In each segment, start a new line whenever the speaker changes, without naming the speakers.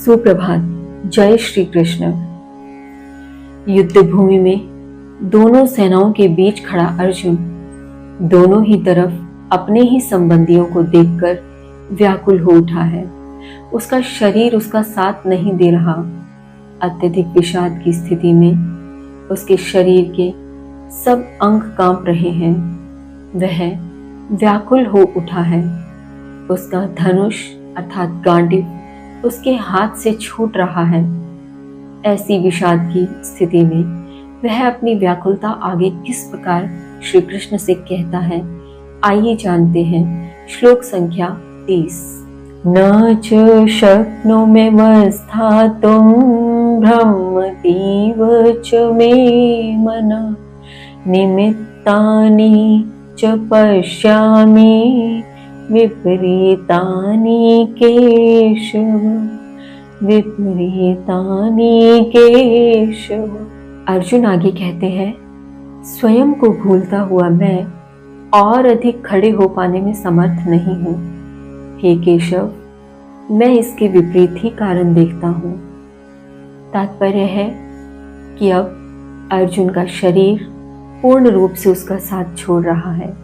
सुप्रभात। जय श्री कृष्ण। युद्ध भूमि में दोनों सेनाओं के बीच खड़ा अर्जुन दोनों ही तरफ अपने ही संबंधियों को देखकर व्याकुल हो उठा है। उसका शरीर उसका साथ नहीं दे रहा। अत्यधिक विषाद की स्थिति में उसके शरीर के सब अंग कांप रहे हैं। वह व्याकुल हो उठा है। उसका धनुष अर्थात गांडीव उसके हाथ से छूट रहा है। ऐसी विषाद की स्थिति में वह अपनी व्याकुलता आगे किस प्रकार श्री कृष्ण से कहता है, आइए जानते हैं। श्लोक संख्या 30। न च शक्नोम्यवस्थातुं भ्रमतीव च मे मनः निमित्तानि च पश्यामि विपरीतानि केशव विपरीतानि केशव। अर्जुन आगे कहते हैं, स्वयं को भूलता हुआ मैं और अधिक खड़े हो पाने में समर्थ नहीं हूँ। हे केशव, मैं इसके विपरीत ही कारण देखता हूँ। तात्पर्य है कि अब अर्जुन का शरीर पूर्ण रूप से उसका साथ छोड़ रहा है।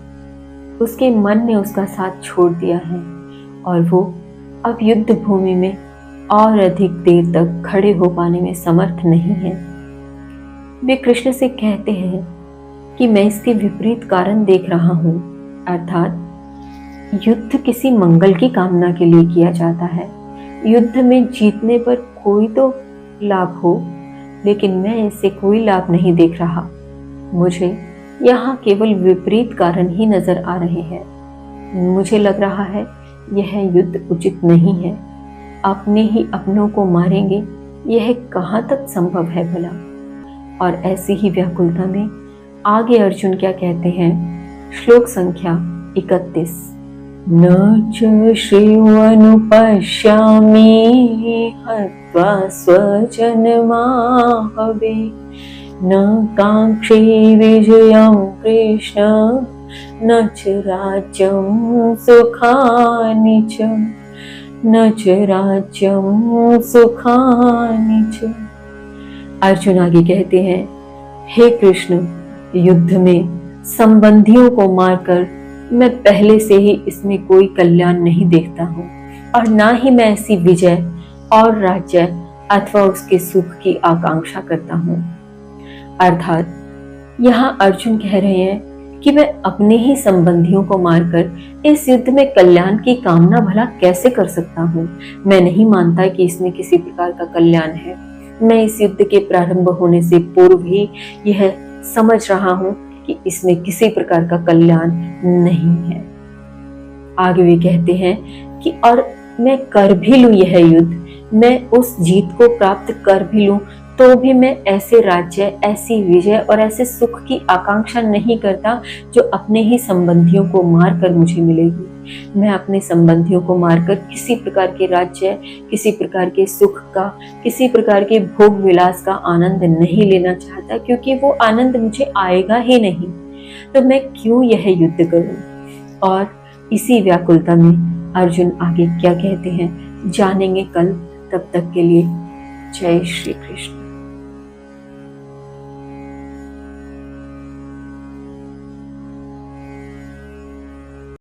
उसके मन ने उसका साथ छोड़ दिया है और वो अब युद्ध भूमि में और अधिक देर तक खड़े हो पाने में समर्थ नहीं है। वे कृष्ण से कहते हैं कि मैं इसके विपरीत कारण देख रहा हूँ, अर्थात युद्ध किसी मंगल की कामना के लिए किया जाता है। युद्ध में जीतने पर कोई तो लाभ हो, लेकिन मैं इससे कोई लाभ नहीं देख रहा। मुझे यहाँ केवल विपरीत कारण ही नजर आ रहे हैं। मुझे लग रहा है यह युद्ध उचित नहीं है। अपने ही अपनों को मारेंगे, यह कहाँ तक संभव है भला। और ऐसी ही व्याकुलता में आगे अर्जुन क्या कहते हैं। श्लोक संख्या 31। न च श्रेयोऽनुपश्यामि हत्वा स्वजनमाहवे न कांक्षे विजयं कृष्ण न च राज्यं सुखानि च न च राज्यं सुखानि च। अर्जुन आगे कहते हैं, हे कृष्ण, युद्ध में संबंधियों को मारकर मैं पहले से ही इसमें कोई कल्याण नहीं देखता हूँ और ना ही मैं ऐसी विजय और राज्य अथवा उसके सुख की आकांक्षा करता हूँ। अर्थात यहाँ अर्जुन कह रहे हैं कि मैं अपने ही संबंधियों को मारकर इस युद्ध में कल्याण की कामना भला कैसे कर सकता हूँ। मैं नहीं मानता कि इसमें किसी प्रकार का कल्याण है। मैं इस युद्ध के प्रारंभ होने से पूर्व ही यह समझ रहा हूँ कि इसमें किसी प्रकार का कल्याण नहीं है। आगे वे कहते हैं कि और मैं कर भी लूं यह युद्ध, मैं उस जीत को प्राप्त कर भी लूं, तो भी मैं ऐसे राज्य, ऐसी विजय और ऐसे सुख की आकांक्षा नहीं करता जो अपने ही संबंधियों को मारकर मुझे मिलेगी। मैं अपने संबंधियों को मारकर किसी प्रकार के राज्य, किसी प्रकार के सुख का, किसी प्रकार के भोग विलास का आनंद नहीं लेना चाहता, क्योंकि वो आनंद मुझे आएगा ही नहीं। तो मैं क्यों यह युद्ध करूं। और इसी व्याकुलता में अर्जुन आगे क्या कहते हैं जानेंगे कल। तब तक के लिए जय श्री कृष्ण।